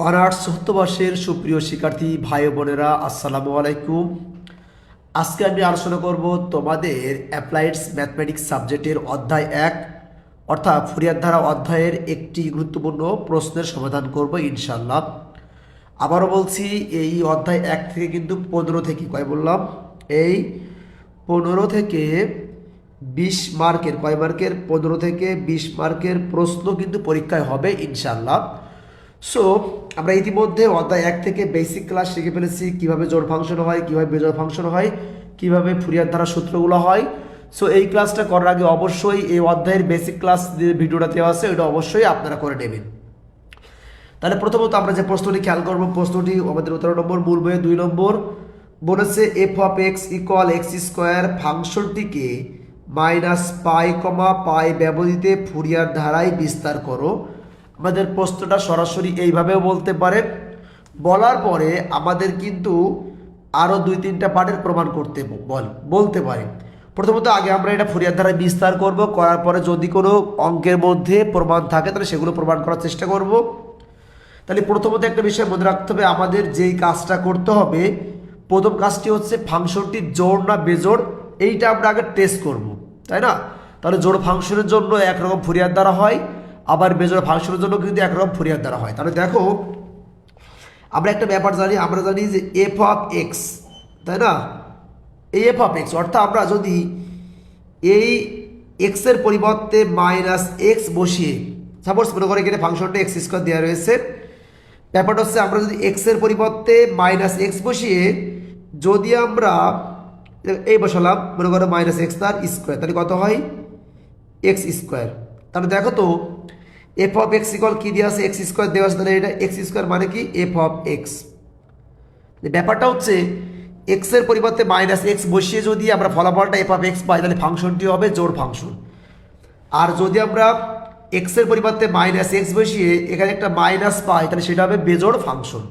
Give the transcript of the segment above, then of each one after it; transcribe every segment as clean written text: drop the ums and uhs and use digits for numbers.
Honours চতুর্থ বর্ষের সুপ্রিয় শিক্ষার্থী ভাই বোনেরা, আসসালামু আলাইকুম। আজকে আমি আলোচনা করব তোমাদের অ্যাপ্লাইডস ম্যাথমেটিক্স সাবজেক্টের অধ্যায় 1 অর্থাৎ ফুরিয়ার ধারা অধ্যায়ের একটি গুরুত্বপূর্ণ প্রশ্নের সমাধান করব ইনশাল্লাহ। আবারও বলছি, এই অধ্যায় 1 থেকে কিন্তু 15 থেকে কয় বললাম, এই 15 থেকে 20 মার্কের, কয় মার্কের, 15 থেকে 20 মার্কের প্রশ্ন কিন্তু পরীক্ষায় হবে ইনশাল্লাহ। সো আমরা ইতিমধ্যে অধ্যায় 1 থেকে বেসিক ক্লাস শিখে ফেলেছি, কীভাবে জোড় ফাংশন হয়, কীভাবে বেজোড় ফাংশন হয়, কীভাবে ফুরিয়ার ধারা সূত্রগুলো হয়। সো এই ক্লাসটা করার আগে অবশ্যই এই অধ্যায়ের বেসিক ক্লাস যে ভিডিওটা দেওয়া আছে ওটা অবশ্যই আপনারা করে নেবেন। তাহলে প্রথমত আমরা যে প্রশ্নটি খেয়াল করব, প্রশ্নটি আমাদের 13 নম্বর মূল বইয়ে 2 নম্বর বলেছে F of x equal x square ফাংশনটিকে মাইনাস পাই কমা পাই ব্যবধিতে ফুরিয়ার ধারায় বিস্তার করো। আমাদের প্রশ্নটা সরাসরি এইভাবেও বলতে পারে, বলার পরে আমাদের কিন্তু আরও 2-3টা পার্টের প্রমাণ করতে বলতে পারে। প্রথমত আগে আমরা এটা ফুরিয়ার ধারায় বিস্তার করব, করার পরে যদি কোনো অঙ্কের মধ্যে প্রমাণ থাকে তাহলে সেগুলো প্রমাণ করার চেষ্টা করব। তাহলে প্রথমত একটা বিষয় মনে রাখতে হবে, আমাদের যেই কাজটা করতে হবে, প্রথম কাজটি হচ্ছে ফাংশনটি জোড় না বেজোড় এইটা আমরা আগে টেস্ট করব, তাই না? তাহলে জোড় ফাংশনের জন্য একরকম ফুরিয়ার ধারা হয়, আবার বেজোড় ফাংশনের জন্য কিন্তু একরকম ফুরিয়ার ধারা হয়। তাহলে দেখো, আমরা একটা ব্যাপার জানি, আমরা জানি যে এফ অফ এক্স, তাই না, এই এফ অফ এক্স অর্থাৎ আমরা যদি এই এক্সের পরিবর্তে মাইনাস এক্স বসিয়ে, সাপোজ মনে করে এখানে ফাংশনটা এক্স স্কোয়ার দেওয়া রয়েছে, ব্যাপারটা হচ্ছে আমরা যদি এক্সের পরিবর্তে মাইনাস এক্স বসিয়ে যদি আমরা এই বসালাম, মনে করো মাইনাস এক্স তার স্কোয়ার, তাহলে কত হয় এক্স স্কোয়ার। তাহলে দেখো তো এফ অফ এক্স ইকুয়াল কী দেওয়া আছে, এক্স স্কোয়ার দেওয়া আছে, তাহলে এটা এক্স স্কোয়ার মানে কি এফ অফ এক্স। ব্যাপারটা হচ্ছে এক্সের পরিবর্তে মাইনাস এক্স বসিয়ে যদি আমরা ফলাফলটা এফ অফ এক্স পাই তাহলে ফাংশনটি হবে জোড় ফাংশন। আর যদি আমরা এক্সের পরিবর্তে মাইনাস এক্স বসিয়ে এখানে একটা মাইনাস পাই তাহলে সেটা হবে বেজোড় ফাংশন।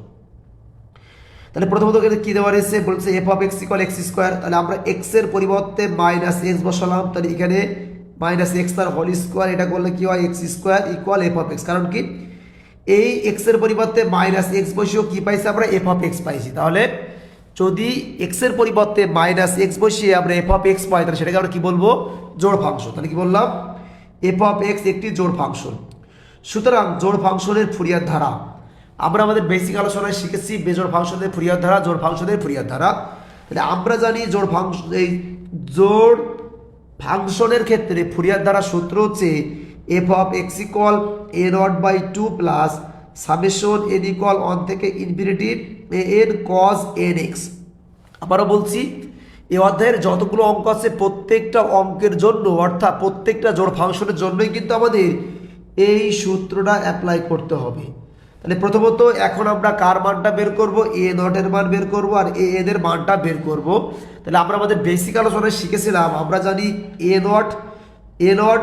তাহলে প্রথমত এখানে কী দেওয়া রয়েছে, বলছে F of x equal x square, তাহলে আমরা এক্সের পরিবর্তে মাইনাস এক্স বসালাম, তাহলে এখানে মাইনাস এক্স তার হোল স্কোয়ার, এটা করলে কি হয় x square equal F of x. কারণ কি এই এক্সের পরিবর্তে মাইনাস এক্স বসিয়েও কী পাইছি আমরা এফ অফ এক্স পাইছি। তাহলে যদি এক্সের পরিবর্তে মাইনাস এক্স বসিয়ে আমরা এফ অফ এক্স পাই তাহলে সেটাকে আমরা কী বলবো, জোড় ফাংশন। তাহলে কি বললাম, এফ অফ এক্স একটি জোড় ফাংশন। সুতরাং জোড় ফাংশনের ফুরিয়ার ধারা আমরা আমাদের বেসিক আলোচনায় শিখেছি, বেজোড় ফাংশনের ফুরিয়ার ধারা, জোড় ফাংশনের ফুরিয়ার ধারা। তাহলে আমরা জানি জোড় ফাংশন, এই জোড় ফাংশনের ক্ষেত্রে ফুরিয়ার ধারা সূত্র হচ্ছে f of x equal a nought by 2 plus summation n equal 1 থেকে infinity a n cos n x. আবারও বলছি, এই অধ্যায়ের যতগুলো অঙ্ক আছে প্রত্যেকটা অঙ্কের জন্য অর্থাৎ প্রত্যেকটা জোড় ফাংশনের জন্যই কিন্তু আমাদের এই সূত্রটা অ্যাপ্লাই করতে হবে। তাহলে প্রথমত এখন আমরা কার মানটা বের করব, এ নটের মান বের করব আর এ এদের মানটা বের করব। তাহলে আমরা আমাদের বেসিক আলোচনায় শিখেছিলাম, আমরা জানি এ নট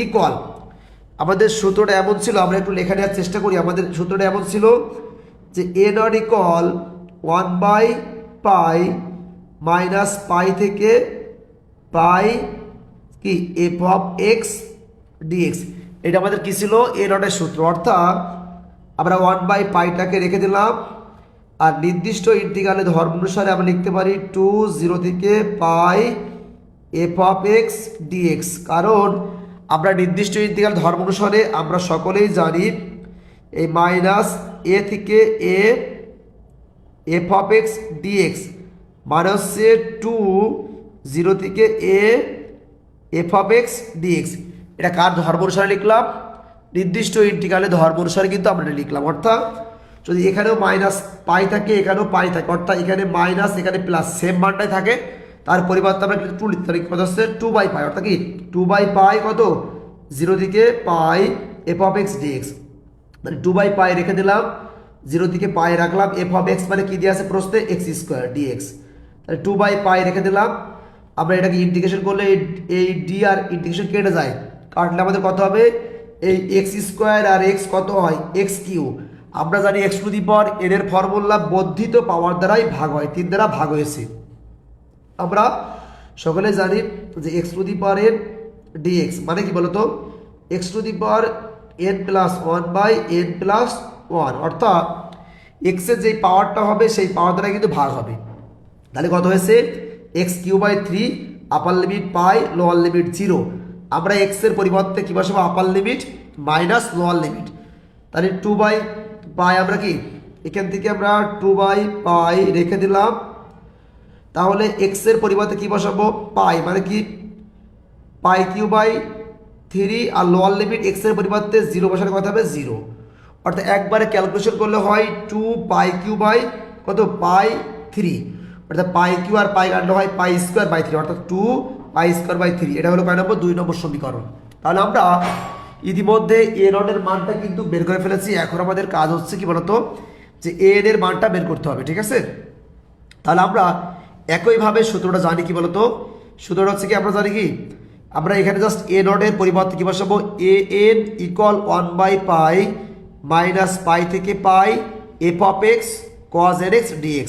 ইকুয়াল, আমাদের সূত্রটা এমন ছিল, আমরা একটু লেখা নেওয়ার চেষ্টা করি। আমাদের সূত্রটা এমন ছিল যে a not equal 1 by pi minus pi থেকে পাই কি এফ অফ এক্স ডিএক্স। এটা আমাদের কি ছিল, এ নটের সূত্র। অর্থাৎ আমরা 1 বাই পাইটাকে রেখে দিলাম আর নির্দিষ্ট ইন্টিগ্রালে ধর্ম অনুসারে আমরা লিখতে পারি 2 0 থেকে পাই এফ অফ এক্স ডিএক্স। কারণ আমরা নির্দিষ্ট ইন্টিগ্রাল ধর্ম অনুসারে আমরা সকলেই জানি এই মাইনাস এ থেকে a f of x dx মানে হচ্ছে 2 0 থেকে a f of x dx. এটা কার ধর্ম অনুসারে লিখলাম, নির্দিষ্ট ইন্টিগ্রালে ধর্ম অনুসারে কিন্তু আমরা এটা লিখলাম। অর্থাৎ যদি এখানেও মাইনাস পাই থাকে এখানেও পাই থাকে, অর্থাৎ এখানে মাইনাস এখানে প্লাস সেম মানটাই থাকে, তার পরিবর্তে আমরা 2 লিখতে পারি, কত হচ্ছে 2 বাই পাই, অর্থাৎ কি 2 বাই পাই কত 0 থেকে পাই এফ অফ এক্স ডিএক্স। মানে 2 বাই পাই রেখে দিলাম, 0 থেকে পাই রাখলাম, এফ অফ এক্স মানে কি দিয়ে আছে প্রশ্নে এক্স স্কোয়ার ডিএক্স। তাহলে 2 বাই পাই রেখে দিলাম। আমরা এটাকে ইন্টিগ্রেশন করলে এই ডি আর ইন্টিগ্রেশন কেটে যায়, কাটলে আমাদের কত হবে, এই এক্স স্কোয়ার আর এক্স কত হয় এক্স কিউ। আমরা জানি x to the power n এর ফর্মুলা বর্ধিত পাওয়ার দ্বারাই ভাগ হয়, 3 দ্বারা ভাগ হয়েছে। আমরা সকলে জানি যে x to the power n dx মানে কি বলতো, x to the power n plus 1 by n plus 1, অর্থাৎ এক্সের যেই পাওয়ারটা হবে সেই পাওয়ার দ্বারা কিন্তু ভাগ হবে। তাহলে কত হয়েছে x³ আপার লিমিট পাই লোয়ার লিমিট 0। আমরা এক্সের পরিবর্তে কী বসাবো আপার লিমিট মাইনাস লোয়ার লিমিট। তাহলে 2/পাই আমরা কি এখান থেকে আমরা 2/পাই রেখে দিলাম। তাহলে এক্সের পরিবর্তে কী বসাবো পাই মানে কি π³ আর লোয়ার লিমিট এক্সের পরিবর্তে 0 বসালে কথা হবে 0। অর্থাৎ একবারে ক্যালকুলেশন করলে হয় 2π³ কত π3, অর্থাৎ π³ আর পাই কাটলে হয় π²/3 অর্থাৎ 2π²/3। এটা হলো কয় নম্বর 2 নম্বর সমীকরণ। তাহলে আমরা ইতিমধ্যে এ নটের মানটা কিন্তু বের করে ফেলেছি। এখন আমাদের কাজ হচ্ছে কি বলতো যে এন এর মানটা বের করতে হবে, ঠিক আছে। তাহলে আমরা একইভাবে সূত্রটা জানি কি বলতো, সূত্রটা হচ্ছে কি আমরা জানি কি আমরা এখানে জাস্ট এ নটের পরিবর্তে কি বসাবো an = 1/পাই মাইনাস পাই থেকে পাই f(x cos nx dx)।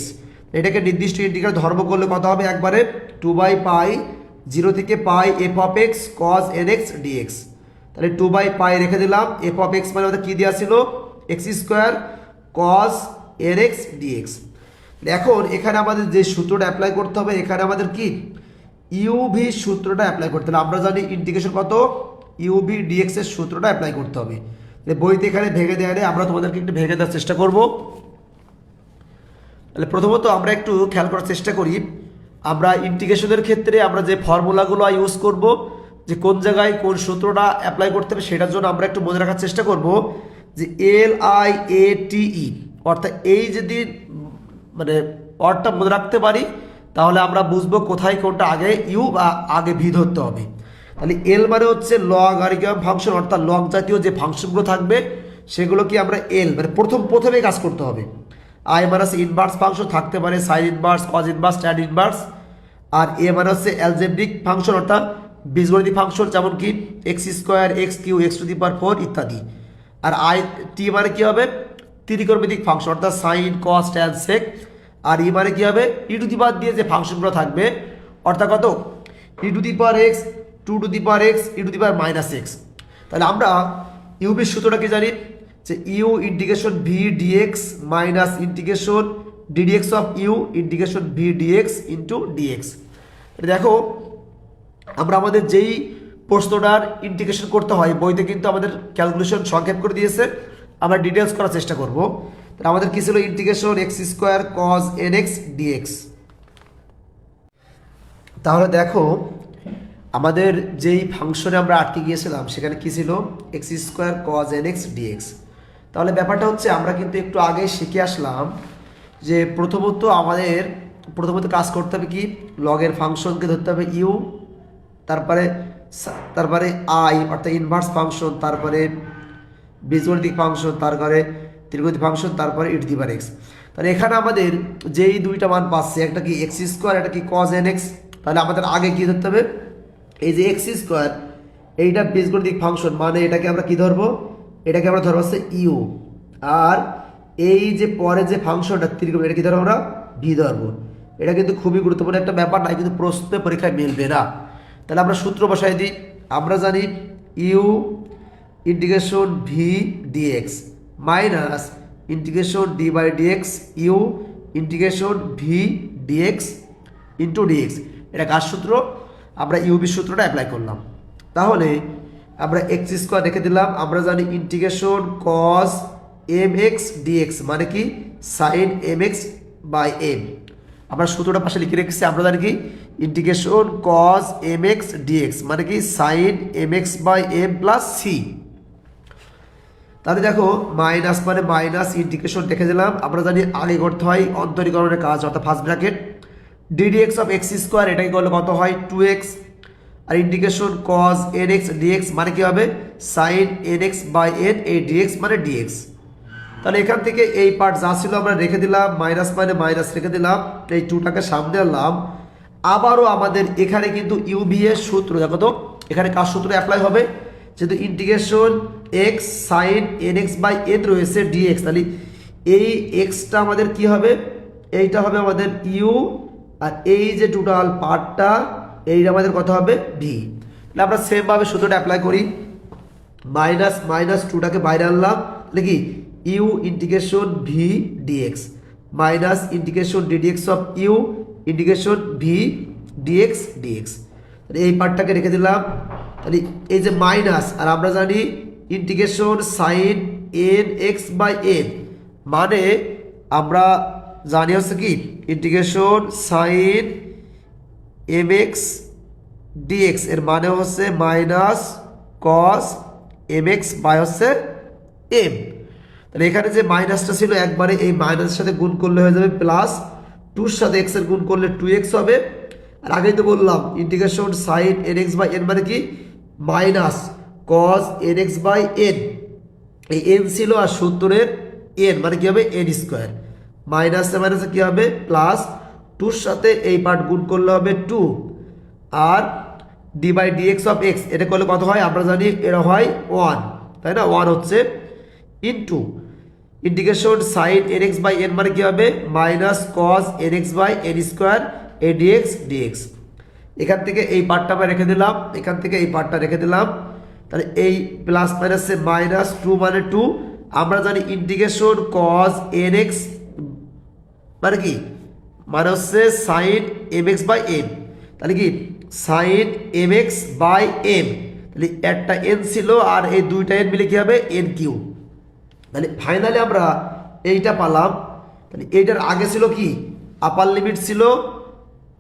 এটাকে নির্দিষ্ট ইন্টিগ্রাল ধর্ম করলে কত হবে একবারে 2/পাই 0 থেকে পাই f(x cos nx dx)। তাহলে 2/পাই রেখে দিলাম, f(x) মানে আমাদের কী দেওয়া ছিল x² cos nx dx। এখন এখানে আমাদের যে সূত্রটা অ্যাপ্লাই করতে হবে এখানে আমাদের কি ইউভি সূত্রটা অ্যাপ্লাই করতে হবে। আমরা জানি ইন্টিগ্রেশন কত ইউভি ডিএক্স এর সূত্রটা অ্যাপ্লাই করতে হবে। বইতে এখানে ভেঙে দেওয়া নেই, আমরা তোমাদেরকে একটু ভেঙে দেওয়ার চেষ্টা করব। তাহলে প্রথমত আমরা একটু খেয়াল করার চেষ্টা করি, আমরা ইন্টিগ্রেশনের ক্ষেত্রে আমরা যে ফর্মুলাগুলো ইউজ করব যে কোন জায়গায় কোন সূত্রটা অ্যাপ্লাই করতে হবে সেটার জন্য আমরা একটু মনে রাখার চেষ্টা করব যে LIATE অর্থাৎ এই যদি মানে অর্ডটা মনে রাখতে পারি তাহলে আমরা বুঝবো কোথায় কোনটা আগে ইউ বা আগে ভি ধরতে হবে। তাহলে এল মানে হচ্ছে লগারিদম ফাংশন অর্থাৎ লগ জাতীয় যে ফাংশনগুলো থাকবে সেগুলো কি আমরা এল মানে প্রথমে কাজ করতে হবে। আই মানে হচ্ছে ইনভার্স ফাংশন থাকতে পারে sine inverse cos inverse tan inverse. আর এ মানে হচ্ছে অ্যালজেব্রিক ফাংশন অর্থাৎ বীজগণিত ফাংশন যেমন কি x² x³ x⁴ ইত্যাদি। আর আই টি মানে কি হবে ত্রিকোণমিতিক ফাংশন অর্থাৎ সাইন কস ট্যান সেক। আর ই মানে কি হবে ই টু দি পাওয়ার দিয়ে যে ফাংশনগুলো থাকবে অর্থাৎ কত e to the power x 2 to the power x e to the power -x। তাহলে আমরা ইউবির সূত্রটা কি জানি যে u integration v dx minus integration d dx of u integration v dx into dx. দেখো আমরা আমাদের যেই প্রশ্নটার ইন্টিগ্রেশন করতে হয় বইতে কিন্তু আমাদের ক্যালকুলেশন সংক্ষেপ করে দিয়েছে, আমরা ডিটেলস করার চেষ্টা করব। তাহলে আমাদের কি ছিল integration x² cos nx dx। তাহলে দেখো আমাদের যেই ফাংশনে আমরা আটকে গিয়েছিলাম সেখানে কি ছিল x² cos nx dx। তাহলে ব্যাপারটা হচ্ছে আমরা কিন্তু একটু আগে শিখে আসলাম যে প্রথমত কাজ করতে হবে কি লগের ফাংশনকে ধরতে হবে ইউ, তারপরে আই অর্থাৎ ইনভার্স ফাংশন, তারপরে বীজগণিতিক ফাংশন, তারপরে ত্রিকোণমিতিক ফাংশন, তারপরে ই টু দি পাওয়ার এক্স। তাহলে এখানে আমাদের যেই দুইটা মান পাচ্ছে একটা কি x², একটা কি cos nx। তাহলে আমাদের আগে কি ধরতে হবে এই যে x² এইটা বীজগণিতিক ফাংশন মানে এটাকে আমরা কি ধরবো এটাকে আমরা ধরবো হচ্ছে ইউ। আর এই যে পরে যে ফাংশনটা ত্রিকোণ এটা কি ধরবো আমরা ভি ধরবো। এটা কিন্তু খুবই গুরুত্বপূর্ণ একটা ব্যাপার না, কিন্তু প্রশ্নে পরীক্ষায় মিলবে না। তাহলে আমরা সূত্র বসাই দিই। আমরা জানি u integration v dx minus integration d/dx u integration v dx into dx. এটা কার সূত্র আমরা ইউবি সূত্রটা অ্যাপ্লাই করলাম। তাহলে আমরা x² রেখে দিলাম। আমরা জানি ইন্টিগ্রেশন cos mx dx মানে কি sin mx/m। আমরা সূত্রটা পাশে লিখে রেখেছি। আমরা জানি কি ইন্টিগ্রেশন cos mx dx মানে কি sin mx/m প্লাস c। তাহলে দেখো মাইনাস মানে মাইনাস ইন্টিগ্রেশন রেখে দিলাম। আমরা জানি আগে করতে হয় অন্তরীকরণের কাজ অর্থাৎ first bracket ddx of x² এটাকে করলে কত হয় 2x। আর ইন্টিগ্রেশন cos nx dx মানে কি হবে sin nx/n এই dx মানে dx। তাহলে এখান থেকে এই পার্ট যা ছিল আমরা রেখে দিলাম, মাইনাস মানে মাইনাস রেখে দিলাম, এই 2টাকে সামনে আনলাম। আবারও আমাদের এখানে কিন্তু ইউভি এর সূত্র দেখো তো এখানে কার সূত্র অ্যাপ্লাই হবে যেহেতু ইন্টিগ্রেশন x sin nx/n রয়েছে dx। তাহলে এই এক্সটা আমাদের কি হবে এইটা হবে আমাদের ইউ আর এই যে টোটাল পার্টটা এইটা আমাদের কত হবে ভি। তাহলে আমরা সেমভাবে সূত্রটা অ্যাপ্লাই করি মাইনাস মাইনাস 2টাকে বাইরে আনলাম তাহলে কি u integration v dx minus integration d dx of u integration v dx dx. এই পার্টটাকে রেখে দিলাম। তাহলে এই যে মাইনাস, আর আমরা জানি integration sine n x by n মানে আমরা জানি হচ্ছে কি integration sine m x dx এর মানে হচ্ছে minus cos m x by হচ্ছে এম। তাহলে এখানে যে মাইনাসটা ছিল একবারে এই মাইনাসের সাথে গুণ করলে হয়ে যাবে প্লাস, টুর সাথে এক্স এর গুণ করলে 2x হবে। আর আগেই তো বললাম integration sine n x by n মানে কি minus cos n x by n, এই এন ছিল আর সূত্রের এন মানে কি হবে এন স্কোয়ার, মাইনাসে মাইনাসে কি হবে প্লাস, টুর সাথে এই পার্ট গুণ করলে হবে 2 আর d by dx of x এটা করলে কত হয় আমরা জানি এটা হয় 1, তাই না? 1 হচ্ছে into integration sine n x by n মানে কি হবে minus cos n x by n square a dx dx. এখান থেকে এই পার্টটা আমরা রেখে দিলাম, এখান থেকে এই পার্টটা রেখে দিলাম। তাহলে এই প্লাস মাইনাসে মাইনাস 2 মানে 2, আমরা জানি ইন্টিগ্রেশন কস এন এক্স মানে কি মানে হচ্ছে sine m x by m, তাহলে কি sine m x by m, তাহলে একটা এন ছিল আর এই দুইটা এন মিলে কি হবে এন কিউ। তাহলে ফাইনালি আমরা এইটা পালাম। তাহলে এইটার আগে ছিল কি আপার লিমিট ছিল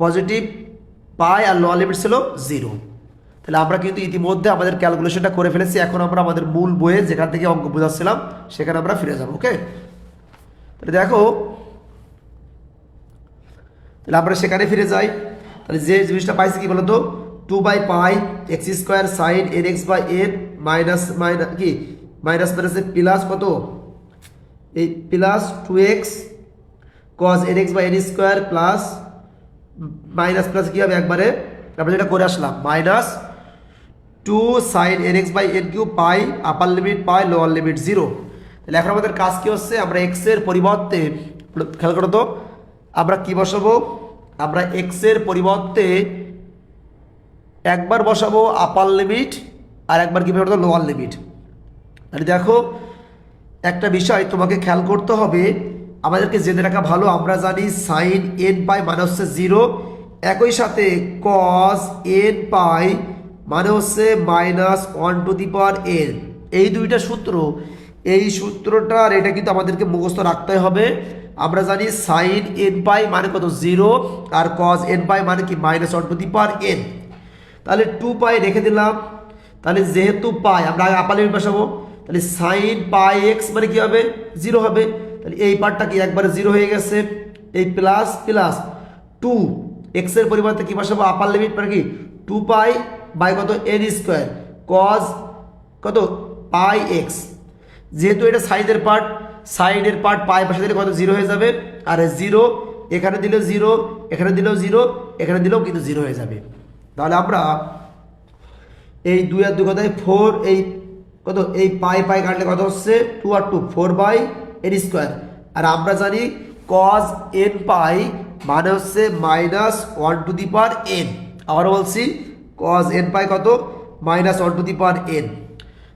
পজিটিভ পাই আর লোয়ার লিমিট ছিল 0। তাহলে আমরা কিন্তু ইতিমধ্যে আমাদের ক্যালকুলেশনটা করে ফেলেছি। এখন আমরা আমাদের মূল বইয়ে যেখান থেকে অঙ্ক বোঝাচ্ছিলাম সেখানে আমরা ফিরে যাব। ওকে, তাহলে দেখো, তাহলে আমরা সেখানে ফিরে যাই। তাহলে যে জিনিসটা পাইছি কি বলতো 2 by pi x square sine n x by n minus minus কি মাইনাস মাইনাসে প্লাস কত এই plus 2x cos n x by n square plus minus plus কি হবে একবারে আমরা যেটা করে আসলাম minus 2 sine n x by n q pi upper limit pi lower limit 0। তাহলে এখন আমাদের কাজ কি হচ্ছে আমরা এক্স এর পরিবর্তে খেয়াল করো তো আমরা কি বসাবো, আমরা এক্স এর পরিবর্তে একবার বসাবো আপার লিমিট আর একবার কি বসাবো লোয়ার লিমিট। তাহলে দেখো একটা বিষয় তোমাকে খেয়াল করতে হবে, আমাদেরকে জেনে রাখা ভালো, আমরা জানি সাইন এন পাই মানে হচ্ছে 0, একই সাথে কস এন পাই মানে হচ্ছে minus 1 two the power N. এই দুইটা সূত্র, এই সূত্রটা আর এটা কিন্তু আমাদেরকে মুখস্থ রাখতে হবে। আমরা জানি সাইন এন পাই মানে কত 0 আর কস এন পাই মানে কি minus 1 two the power N. তাহলে 2 পাই রেখে দিলাম। তাহলে যেহেতু পাই আমরা আগে আপার লিমিট বসাবো, তাহলে সাইন পাই এক্স মানে কি হবে 0 হবে। তাহলে এই পার্টটা কি একবারে 0 হয়ে গেছে, এই প্লাস প্লাস 2 এক্স এর পরিবর্তে কি বসাবো আপার লিমিট মানে কি 2 পাই বাই কত এন স্কোয়ার কজ কত পাই এক্স, যেহেতু এটা সাইডের পার্ট, সাইডের পার্ট পাই পাশে দিলে কত 0 হয়ে যাবে, আর 0 এখানে দিলেও 0, এখানে দিলেও 0, এখানে দিলেও কিন্তু 0 হয়ে যাবে। তাহলে আমরা এই 2 আর 2 কথায় 4, এই কত এই পাই পাই কাটলে কত হচ্ছে 2 আর 2 4 বাই এন স্কোয়ার। আর আমরা জানি কজ এন পাই মানে হচ্ছে minus 1 two the power N. আবার বলছি কজ এন পাই কত minus 1 two the power N.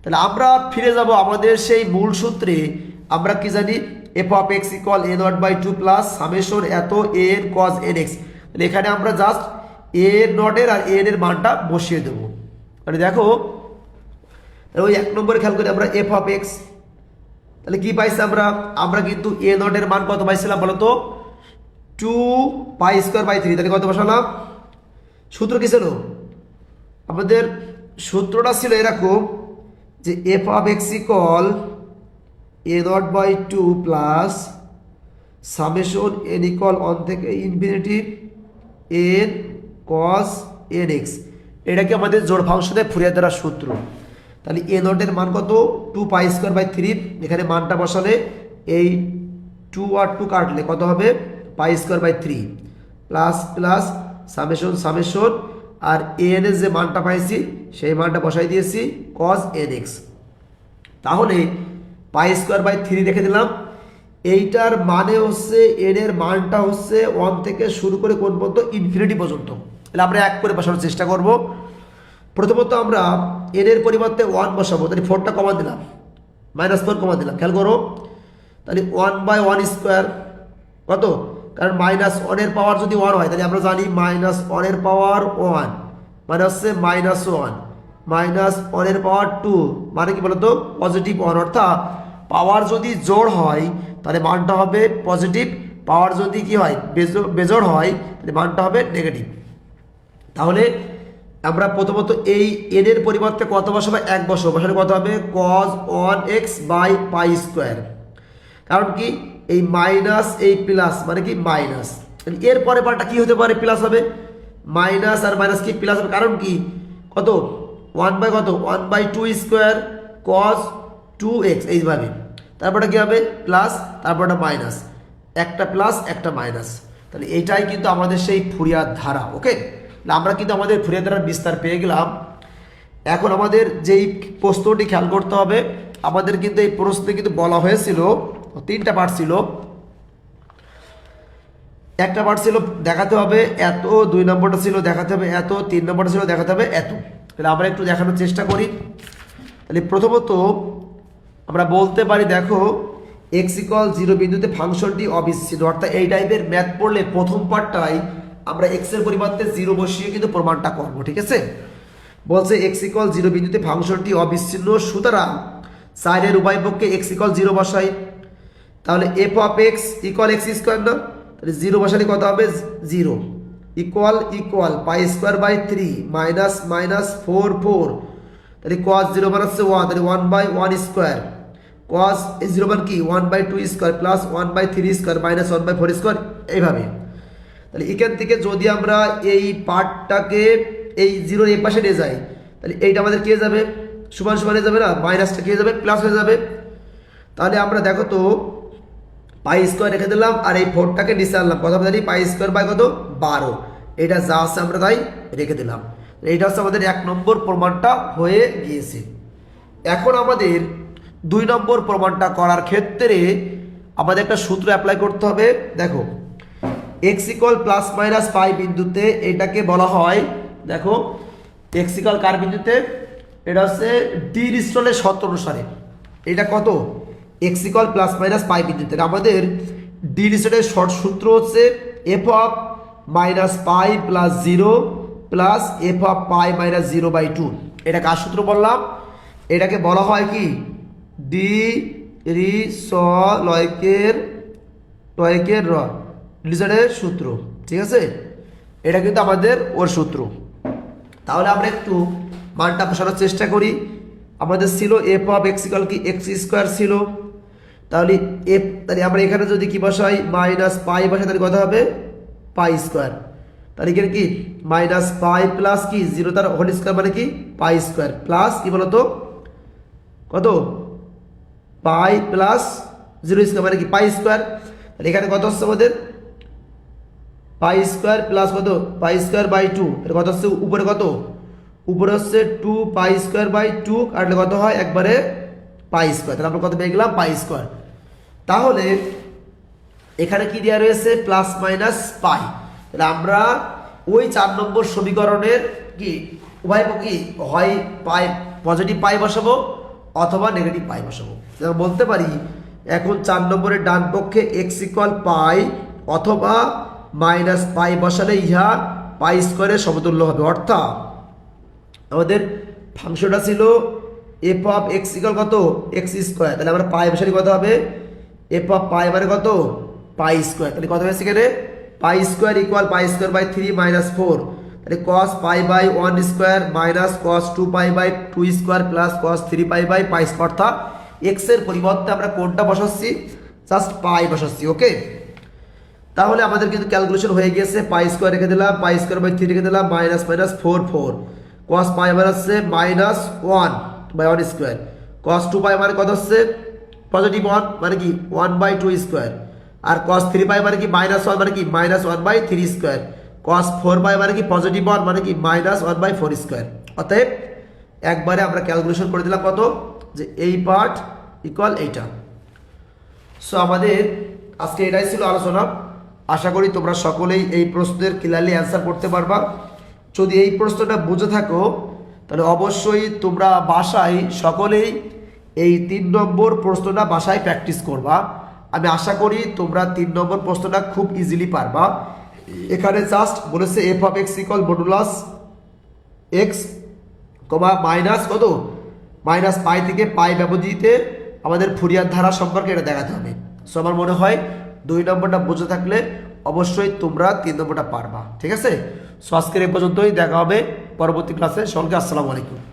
তাহলে আমরা ফিরে যাব আমাদের সেই মূল সূত্রে। আমরা কি জানি f of x equal a nought by 2 plus summation এত এন কজ এন এক্স। তাহলে এখানে আমরা জাস্ট এ নটের আর এন এর মানটা বসিয়ে দেবো। তাহলে দেখো ওই 1 নম্বরে খেয়াল করি আমরা এফ অফ এক্স, তাহলে কি পাইছি আমরা কিন্তু এ নটের মান কত পাইছিলাম বলো তো 2 পাই স্কোয়ার বাই 3। তাহলে কত বসালাম, সূত্র কি ছিল আমাদের, সূত্রটা ছিল এরকম যে f of x equal a nought by 2 plus summation n equal 1 থেকে infinity n cos n x. এটা কি আমাদের জোড় ফাংশনে ফুরিয়ার দ্বারা সূত্র। তাহলে এ নটের মান কত 2 পাই স্কোয়ার বাই 3, এখানে মানটা বসালে এই 2 আর 2 কাটলে কত হবে pi square by 3 plus plus summation summation আর এন এর যে মানটা পাইছি সেই মানটা বসাই দিয়েছি কস এন এক্স। তাহলে পাই স্কোয়ার বাই 3 রেখে দিলাম। এইটার মানে হচ্ছে এন এর মানটা হচ্ছে 1 থেকে শুরু করে কোন পর্যন্ত ইনফিনিটি পর্যন্ত। তাহলে আমরা 1 করে বসানোর চেষ্টা করব। প্রথমত আমরা এন এর পরিবর্তে 1 বসাবো, তাহলে 4টা কমা দিলাম, -4 কমা দিলাম। খেয়াল করো তাহলে 1/1² কত, কারণ -1 এর পাওয়ার যদি 1 হয় তাহলে আমরা জানি -1 এর পাওয়ার 1 মানে হচ্ছে -1, -1 এর পাওয়ার 2 মানে কি বলতো পজিটিভ 1, অর্থাৎ পাওয়ার যদি জোড় হয় তাহলে মানটা হবে পজিটিভ, পাওয়ার যদি কি হয় বেজোড় হয় তাহলে মানটা হবে নেগেটিভ। তাহলে আমরা প্রথমত এই n এর পরিবর্তে কত বসাবো, 1 বসাবো, বসালে কত হবে cos 1x/π², কারণ কি এই মাইনাস এই প্লাস মানে কি মাইনাস, এর পরে পার্টটা কি হতে পারে প্লাস হবে, মাইনাস আর মাইনাস কি প্লাস হবে, কারণ কি কত 1/2² cos 2x এইভাবে, তারপরে কি হবে প্লাস, তারপরটা মাইনাস, একটা প্লাস একটা মাইনাস। তাহলে এইটাই কিন্তু আমাদের সেই ফুরিয়ার ধারা। ওকে, আমরা কিন্তু আমাদের ফুরিয়ার ধারার বিস্তার পেয়ে গেলাম। এখন আমাদের যেই প্রশ্নটি খেয়াল করতে হবে, আমাদের কিন্তু এই প্রশ্নে কিন্তু বলা হয়েছিল 3টা পার্ট ছিল। একটা পার্ট ছিল দেখাতে হবে এত, 2 নম্বরটা ছিল দেখাতে হবে এত, 3 নম্বরটা ছিল দেখাতে হবে এত। তাহলে আমরা একটু দেখানোর চেষ্টা করি। তাহলে প্রথমত আমরা বলতে পারি দেখো x=0 বিন্দুতে ফাংশনটি অবিচ্ছিন্ন, অর্থাৎ এই টাইপের ম্যাথ পড়লে প্রথম পার্টটাই আমরা x এর পরিবর্তে 0 বসিয়ে কিন্তু প্রমাণটা করব। ঠিক আছে, বলছে x=0 বিন্দুতে ফাংশনটি অবিচ্ছিন্ন, সুতরাং সাইডের উভয় পক্ষে x=0 বসাই, তাহলে f(x) = x² না, তাহলে 0 বসালে কত হবে 0 ইকুয়াল π²/3 মাইনাস মাইনাস 4 তাহলে cos 0 মান হচ্ছে 1, তাহলে 1/1² cos 0 মান কি 1/2² প্লাস 1/3² মাইনাস 1/4² এইভাবে। তাহলে এখান থেকে যদি আমরা এই পার্টটাকে এই 0 এর পাশে নিয়ে যাই তাহলে এইটা আমাদের কে যাবে সমান সমান হয়ে যাবে না, মাইনাসটা কে যাবে প্লাস হয়ে যাবে। তাহলে আমরা দেখো তো π² রেখে দিলাম আর এই 4টাকে নিচে আনলাম, কথা জানি π² কত 12, এটা যা আছে আমরা তাই রেখে দিলাম। এইটা হচ্ছে আমাদের 1 নম্বর প্রমাণটা হয়ে গিয়েছে। এখন আমাদের 2 নম্বর প্রমাণটা করার ক্ষেত্রে আমাদের একটা সূত্র অ্যাপ্লাই করতে হবে। দেখো x ± π বিন্দুতে এটাকে বলা হয়, দেখো x কার বিন্দুতে, এটা হচ্ছে ডিরিচলের সূত্র অনুসারে, এটা কত x ± π বিন্দুতে আমাদের ডিরিচলের শর্ট সূত্র হচ্ছে f(−π + 0 + f(π−0/2)। এটা কার সূত্র বললাম, এটাকে বলা হয় কি ডিরিচলের সূত্র। ঠিক আছে, এটা কিন্তু আমাদের ওর সূত্র। তাহলে আমরা একটু মানটা বসানোর চেষ্টা করি। আমাদের ছিল f(x) কি x² ছিল, তাহলে তাহলে আমরা এখানে যদি কি বসাই -π বসাই তাহলে কত হবে π², তাহলে এখানে কি -π প্লাস কি 0 তার হোল স্কয়ার মানে কি π² প্লাস কি বলতো কত π প্লাস 0² মানে কি π²। তাহলে এখানে কত হচ্ছে আমাদের π² প্লাস কত π²/2, এর কত হচ্ছে উপরে কত, উপরে হচ্ছে 2π²/2 কাটলে কত হয় একবারে π², তাহলে আমরা কত পেয়ে গেলাম π²। তাহলে এখানে কি দেওয়া রয়েছে +−π, তাহলে আমরা ওই 4 নম্বর সমীকরণের কি উভয় পক্ষে হয় পজিটিভ পাই বসাবো অথবা নেগেটিভ পাই বসাবো। যেমন বলতে পারি এখন 4 নম্বরের ডান পক্ষে x = π অথবা -π বসালে ইহা π² সমতুল্য হবে, অর্থাৎ আমাদের ফাংশনটা ছিল f(x) কত x², তাহলে আমরা π বসালে কত হবে f(π) মানে কত π², তাহলে কত হয়েছে এখানে π² = π²/3 - 4, তাহলে cos π/1² minus cos 2π/2² plus cos 3π/π², অর্থাৎ x এর পরিবর্তে আমরা কোনটা বসাচ্ছি জাস্ট π বসাচ্ছি। ওকে, তাহলে আমাদের কিন্তু ক্যালকুলেশন হয়ে গেছে, π² রেখে দিলাম, π²/3 রেখে দিলাম, মাইনাস মাইনাস 4 cos π মানে হচ্ছে -1/1², cos 2π মানে কত হচ্ছে পজিটিভ 1 মানে কি 1/2², আর cos 3π মানে কি -1 মানে কি -1/3², cos 4π মানে কি পজিটিভ 1 মানে কি -1/4²। অতএব একবারে আমরা ক্যালকুলেশন করে দিলাম কত যে এই পার্ট ইকুয়াল এইটা। সো আমাদের আজকে এটাই ছিল আলোচনা। আশা করি তোমরা সকলেই এই প্রশ্নের ক্লিয়ারলি অ্যান্সার করতে পারবা। যদি এই প্রশ্নটা বুঝে থাকো তাহলে অবশ্যই তোমরা বাসায় সকলেই এই 3 নম্বর প্রশ্নটা বাসায় প্র্যাকটিস করবা। আমি আশা করি তোমরা 3 নম্বর প্রশ্নটা খুব ইজিলি পারবা। এখানে জাস্ট বলেছে F of x equal modulus x comma minus কত মাইনাস পাই থেকে পাই ব্যবধিতে আমাদের ফুরিয়ার ধারা সম্পর্কে এটা দেখাতে হবে। সো আমার মনে হয় 2 নম্বরটা বুঝে থাকলে অবশ্যই তোমরা 3 নম্বরটা পারবা। ঠিক আছে, সো আজকের এই পর্যন্তই, দেখা হবে পরবর্তী ক্লাসে। সকলকে আসসালামু আলাইকুম।